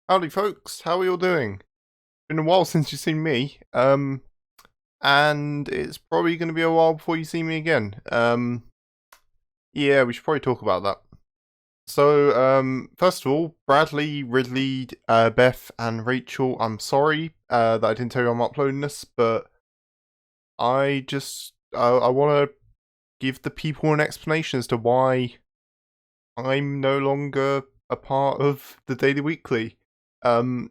Howdy, folks. How are you all doing? Been a while since you've seen me, and it's probably going to be a while before you see me again. Yeah, we should probably talk about that. So, first of all, Bradley, Ridley, Beth, and Rachel, I'm sorry that I didn't tell you I'm uploading this, but I want to give the people an explanation as to why I'm no longer a part of the Daily Weekly. Um,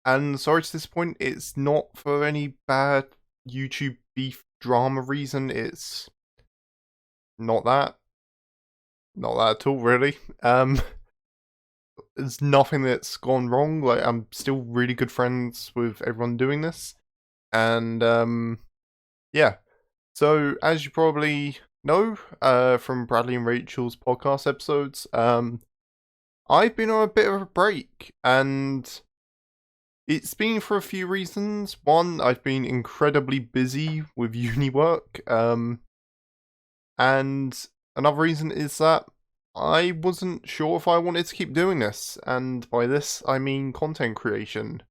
And sorry to disappoint, it's not for any bad YouTube beef drama reason. It's not that. Not that at all, really. There's nothing that's gone wrong. Like, I'm still really good friends with everyone doing this. And, yeah. So, as you probably know, from Bradley and Rachel's podcast episodes, I've been on a bit of a break. And it's been for a few reasons. One, I've been incredibly busy with uni work, and another reason is that I wasn't sure if I wanted to keep doing this, and by this I mean content creation.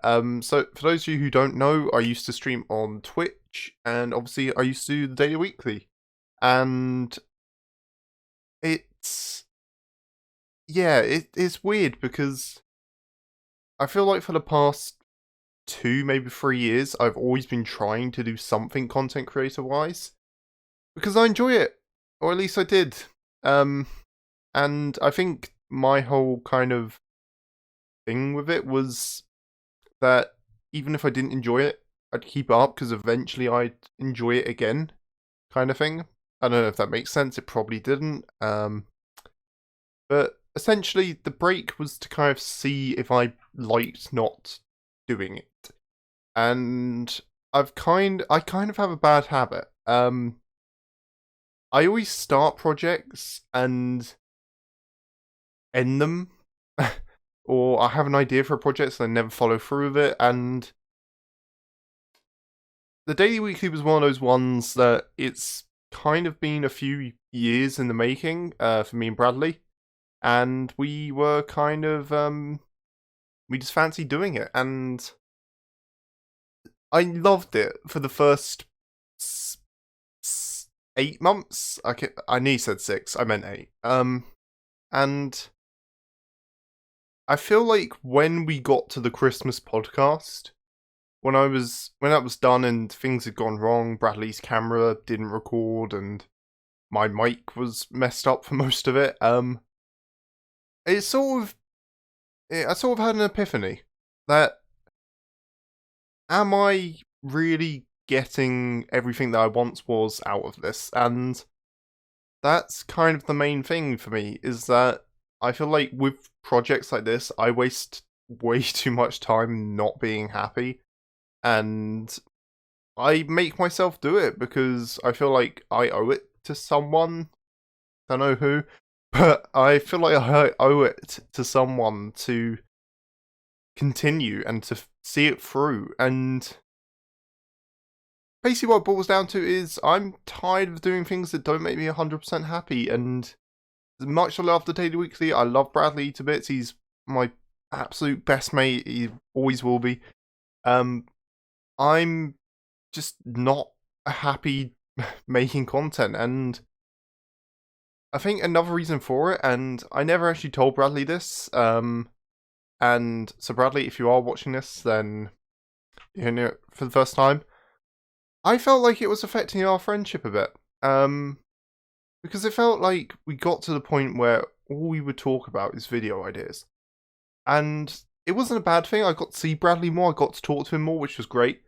So for those of you who don't know, I used to stream on Twitch, and obviously I used to do the Daily Weekly, and it's it's weird because I feel like for the past 2, maybe 3 years, I've always been trying to do something content creator wise because I enjoy it, or at least I did. Um, and I think my whole kind of thing with it was that even if I didn't enjoy it, I'd keep it up because eventually I'd enjoy it again, kind of thing. I don't know if that makes sense. It probably didn't. But essentially, the break was to kind of see if I liked not doing it. And I kind of have a bad habit. I always start projects and end them, or I have an idea for a project and I never follow through with it. And the Daily Weekly was one of those ones that it's kind of been a few years in the making for me and Bradley, and we were kind of we just fancied doing it, and I loved it for the first 8 months. I nearly said 6. I meant 8. And I feel like when we got to the Christmas podcast, when that was done and things had gone wrong, Bradley's camera didn't record and my mic was messed up for most of it. It sort of I sort of had an epiphany that am I really getting everything that I once was out of this? And that's kind of the main thing for me, is that I feel like with projects like this, I waste way too much time not being happy, and I make myself do it because I feel like I owe it to someone. Don't know who, but I feel like I owe it to someone to continue and to see it through. And basically, what it boils down to is I'm tired of doing things that don't make me 100% happy. And as much as I love the Daily Weekly, I love Bradley to bits. He's my absolute best mate. He always will be. I'm just not happy making content, and I think another reason for it, and I never actually told Bradley this, and so Bradley, if you are watching this, then you're hearing it for the first time. I felt like it was affecting our friendship a bit, because it felt like we got to the point where all we would talk about is video ideas, and it wasn't a bad thing. I got to see Bradley more, I got to talk to him more, which was great,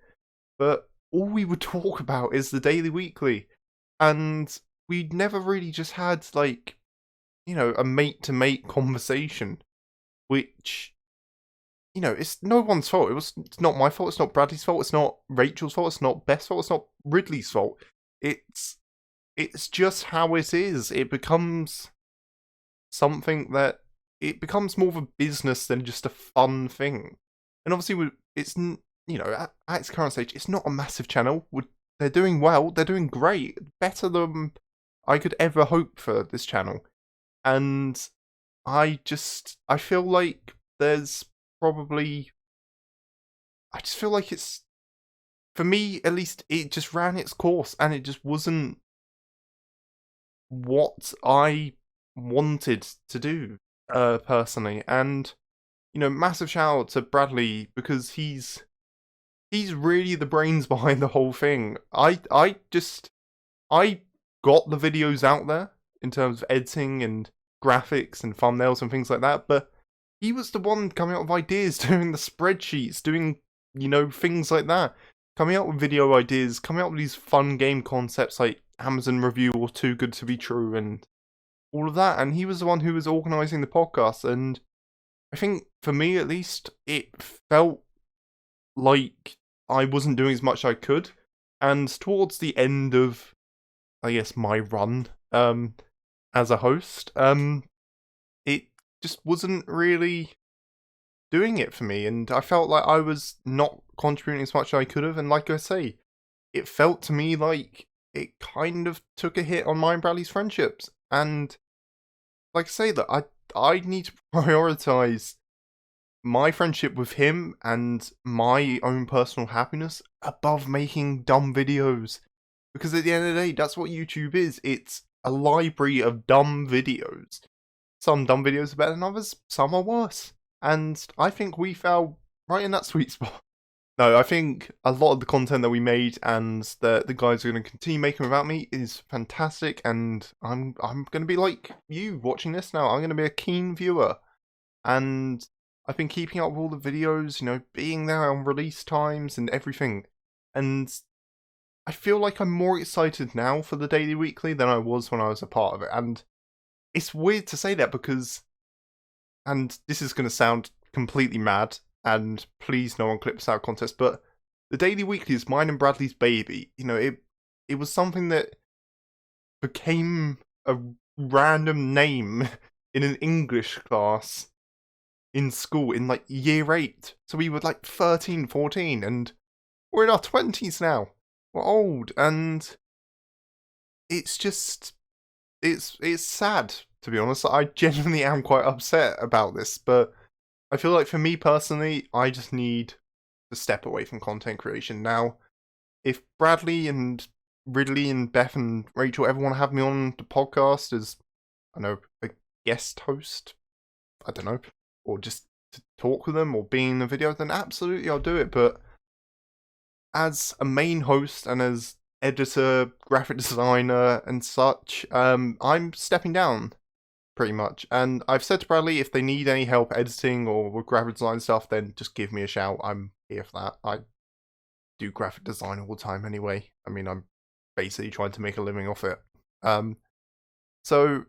but all we would talk about is the Daily Weekly, and we'd never really just had, like, a mate to mate conversation, which, it's no one's fault. It's not my fault, it's not Bradley's fault, it's not Rachel's fault, it's not Beth's fault, it's not Ridley's fault. It's just how it is. It becomes something that it becomes more of a business than just a fun thing. And obviously, it's at its current stage, it's not a massive channel. They're doing well. They're doing great, better than I could ever hope for this channel. And I feel like there's probably, I just feel like it's, for me at least, it just ran its course and it just wasn't what I wanted to do, personally. And, massive shout out to Bradley because he's really the brains behind the whole thing. I got the videos out there in terms of editing and graphics and thumbnails and things like that, but he was the one coming up with ideas, doing the spreadsheets, doing, things like that. Coming up with video ideas, coming up with these fun game concepts like Amazon Review or Too Good to Be True and all of that. And he was the one who was organising the podcast. And I think, for me at least, it felt like I wasn't doing as much as I could. And towards the end of, I guess, my run as a host, it just wasn't really doing it for me, and I felt like I was not contributing as much as I could have, and like I say, it felt to me like it kind of took a hit on mine and Bradley's friendships, and like I say, that I need to prioritise my friendship with him and my own personal happiness above making dumb videos. Because at the end of the day, that's what YouTube is. It's a library of dumb videos. Some dumb videos are better than others, some are worse. And I think we fell right in that sweet spot. No, I think a lot of the content that we made and the guys are going to continue making without me is fantastic, and I'm going to be like you watching this now. I'm going to be a keen viewer, and I've been keeping up with all the videos, being there on release times and everything, and I feel like I'm more excited now for the Daily Weekly than I was when I was a part of it, and it's weird to say that because, and this is going to sound completely mad, and please no one clips out of context, but the Daily Weekly is mine and Bradley's baby. It was something that became a random name in an English class in school in like year 8. So we were like 13, 14, and we're in our 20s now. We're old, and it's just, it's sad, to be honest. I genuinely am quite upset about this, but I feel like for me personally, I just need to step away from content creation. Now, if Bradley and Ridley and Beth and Rachel ever want to have me on the podcast as, I don't know, a guest host, I don't know, or just to talk with them or be in the video, then absolutely I'll do it. But as a main host and as editor, graphic designer and such, I'm stepping down pretty much. And I've said to Bradley, if they need any help editing or with graphic design stuff, then just give me a shout. I'm here for that. I do graphic design all the time anyway. I mean, I'm basically trying to make a living off it. So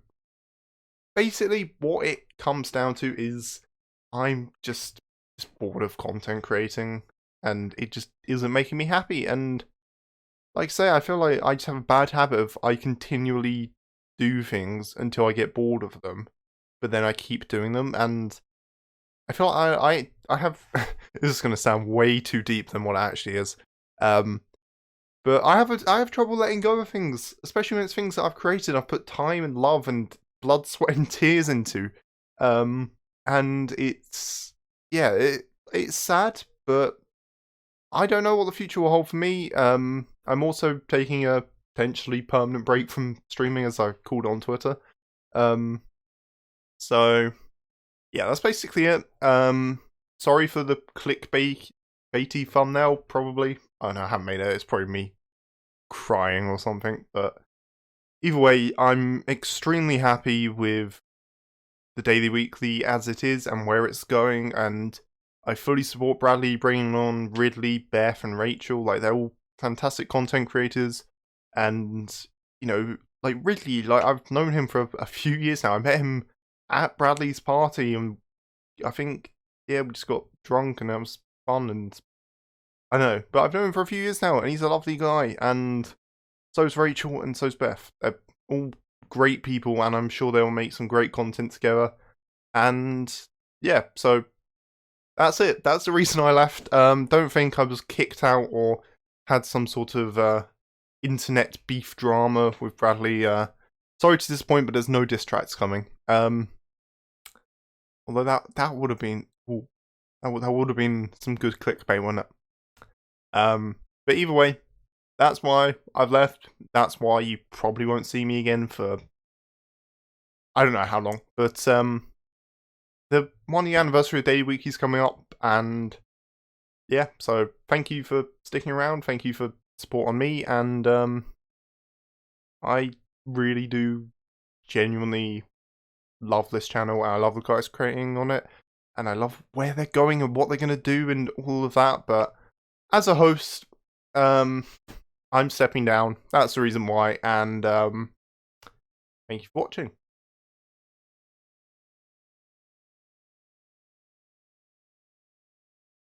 basically what it comes down to is I'm just bored of content creating, and it just isn't making me happy. And like I say, I feel like I just have a bad habit of I continually do things until I get bored of them, but then I keep doing them, and I feel like I have this is going to sound way too deep than what it actually is, but I have trouble letting go of things, especially when it's things that I've created, I've put time and love and blood, sweat and tears into, and it's sad, but I don't know what the future will hold for me. I'm also taking a potentially permanent break from streaming, as I called on Twitter. So yeah, that's basically it. Sorry for the clickbaity thumbnail, probably. Oh no, I haven't made it. It's probably me crying or something. But either way, I'm extremely happy with the Daily Weekly as it is and where it's going, and I fully support Bradley bringing on Ridley, Beth, and Rachel. Like, they're all fantastic content creators, and like Ridley, like I've known him for a few years now. I met him at Bradley's party, and I think we just got drunk, and that was fun. And I don't know, but I've known him for a few years now, and he's a lovely guy. And so's Rachel, and so's Beth. They're all great people, and I'm sure they'll make some great content together. And yeah, so that's it. That's the reason I left. Don't think I was kicked out or had some sort of internet beef drama with Bradley. Sorry to disappoint, but there's no diss tracks coming. Although that would have been... Ooh, That would have been some good clickbait, wouldn't it? But either way, that's why I've left. That's why you probably won't see me again for I don't know how long. But the 1 year anniversary of Daily Weekly is coming up, and yeah, so thank you for sticking around. Thank you for support on me, and I really do genuinely love this channel, and I love the guys creating on it, and I love where they're going and what they're gonna do and all of that. But as a host, I'm stepping down. That's the reason why, and thank you for watching.